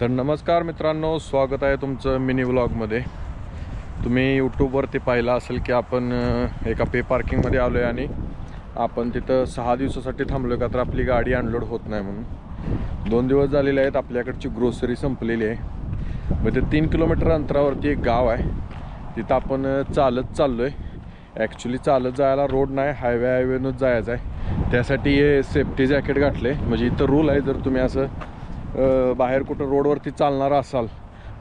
तर नमस्कार मित्रांनो, स्वागत आहे तुमचं मिनी व्लॉगमध्ये। तुम्ही यूट्यूबवरती पाहिलं असेल की आपण एका पे पार्किंगमध्ये आलो आहे आणि आपण तिथं 6 दिवसासाठी थांबलो का तर आपली गाडी अनलोड होत नाही म्हणून। 2 दिवस झालेले आहेत, आपल्याकडची ग्रोसरी संपलेली आहे। मग ते 3 किलोमीटर अंतरावरती एक गाव आहे, तिथं आपण चालत चाललो आहे। ॲक्च्युली चालत जायला रोड नाही, हायवेनंच जायचं आहे। त्यासाठी हे सेफ्टी जॅकेट घातले, म्हणजे इथं रूल आहे, जर तुम्ही असं बाहेर कुठं रोडवरती चालणार असाल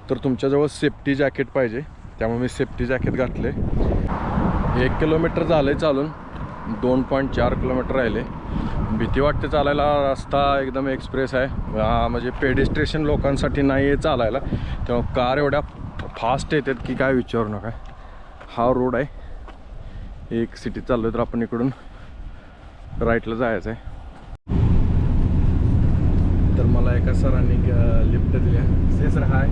तर तुमच्याजवळ सेफ्टी जॅकेट पाहिजे। त्यामुळे मी सेफ्टी जॅकेट घातले। 1 किलोमीटर झालं आहे चालून, 2.4 किलोमीटर राहिले। भीती वाटते चालायला, रस्ता एकदम एक्सप्रेस आहे, म्हणजे पेडिस्ट्रेशन लोकांसाठी नाही आहे चालायला। तेव्हा कार एवढ्या फास्ट येतात की काय विचारू नका। हा रोड आहे, एक सिटी चाललो तर आपण इकडून राईटला जायचं आहे। तर मला एका सरांनी लिफ्ट दिल्या। से सर हाय,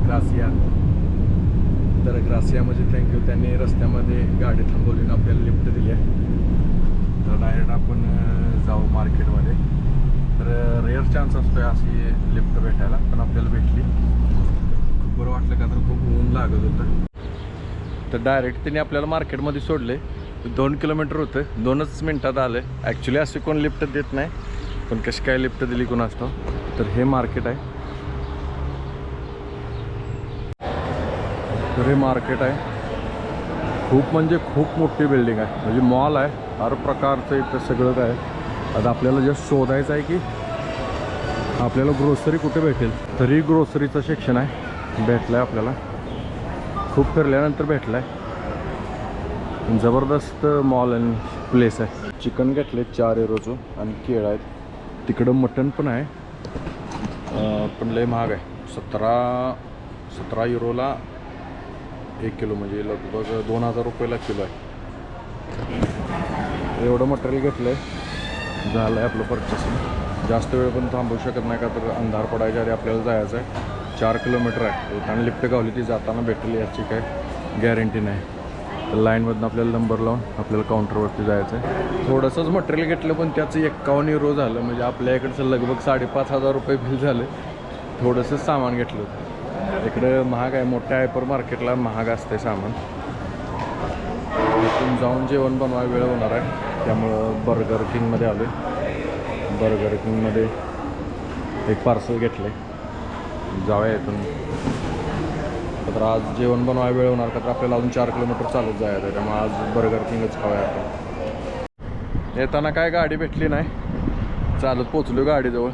ग्रासिया। तर ग्रासिया म्हणजे थँक्यू, त्यांनी रस्त्यामध्ये गाडी थांबवली आणि आपल्याला लिफ्ट दिली आहे। तर डायरेक्ट आपण जाऊ मार्केटमध्ये। तर रेअर चान्स असतो अशी लिफ्ट भेटायला, पण आपल्याला भेटली। खूप बरं वाटलं का तर खूप ऊन लागत होतं। तर डायरेक्ट त्यांनी आपल्याला मार्केटमध्ये सोडले। 2 किलोमीटर होतं, 2च मिनटात आलं। ॲक्च्युली असे कोण लिफ्ट देत नाही, पण कशी काय लिफ्ट दिली कोण असतो। तर हे मार्केट आहे, तर हे मार्केट आहे। खूप म्हणजे खूप मोठी बिल्डिंग आहे, म्हणजे मॉल आहे, हर प्रकारचं इथं सगळं काय। आता आपल्याला जस्ट शोधायचं आहे की आपल्याला ग्रोसरी कुठे भेटेल। तरी ग्रोसरीचं सेक्शन आहे, भेटलं आहे आपल्याला। खूप फिरल्यानंतर भेटलं आहे। जबरदस्त मॉल आणि प्लेस आहे। चिकन घेतले 4 युरोचं आणि केळं आहेत। तिकडं मटण पण आहे, पण लय महाग आहे। 17 युरोला 1 किलो, म्हणजे लगभग 2000 रुपयाला किलो आहे। एवढं मटेरियल घेतलं आहे, झालं आहे आपलं परचेसिंग। जास्त वेळ पण थांबू शकत नाही का तर अंधार पडायच्या आधी आपल्याला जायचं आहे। 4 किलोमीटर आहे, येताना लिफ्ट गावली ती जाताना भेटेल याची काय गॅरंटी नाही। तर लाईनमधून आपल्याला नंबर लावून आपल्याला काउंटरवरती जायचं आहे। थोडंसंच मटेरियल घेतलं, पण त्याचं 51 युरो झालं, म्हणजे आपल्या इकडचं लगभग 5,500 रुपये बिल झालं। थोडंसंच सामान घेतलं होतं। इकडं महाग आहे, मोठ्या हायपर मार्केटला महाग असते सामान। इथून जाऊन जेवण बनवायला वेळ होणार आहे, त्यामुळं बर्गर किंगमध्ये आलो आहे। बर्गर किंगमध्ये एक पार्सल घेतलं आहे, जाऊया इथून। तर आज जेवण बनवायला वेळ होणार का तर आपल्याला अजून 4 किलोमीटर चालत जायचं आहे, त्यामुळे आज बर्गर किंगच खाऊया आपण। येताना काय गाडी भेटली नाही, चालत पोचलो गाडीजवळ।